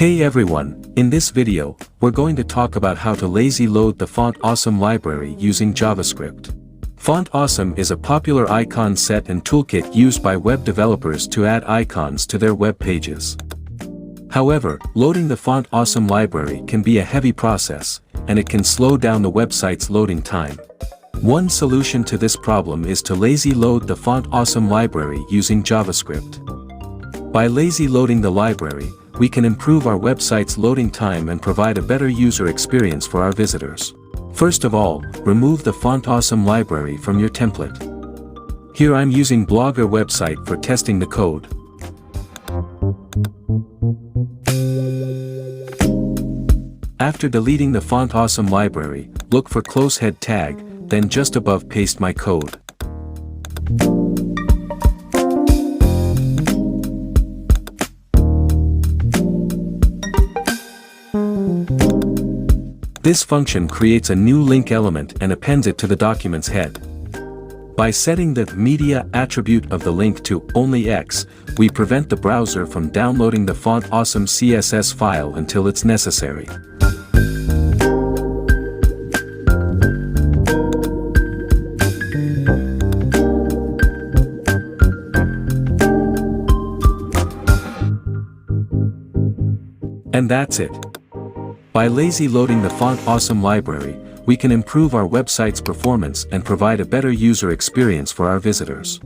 Hey everyone, in this video, we're going to talk about how to lazy load the fontawesome library using JavaScript. Fontawesome is a popular icon set and toolkit used by web developers to add icons to their web pages. However, loading the fontawesome library can be a heavy process, and it can slow down the website's loading time. One solution to this problem is to lazy load the fontawesome library using JavaScript. By lazy loading the library, we can improve our website's loading time and provide a better user experience for our visitors. First of all, remove the fontawesome library from your template. Here I'm using Blogger website for testing the code. After deleting the fontawesome library, look for close head tag, then just above paste my code. This function creates a new link element and appends it to the document's head. By setting the media attribute of the link to only X, we prevent the browser from downloading the fontawesome CSS file until it's necessary. And that's it. By lazy loading the fontawesome library, we can improve our website's performance and provide a better user experience for our visitors.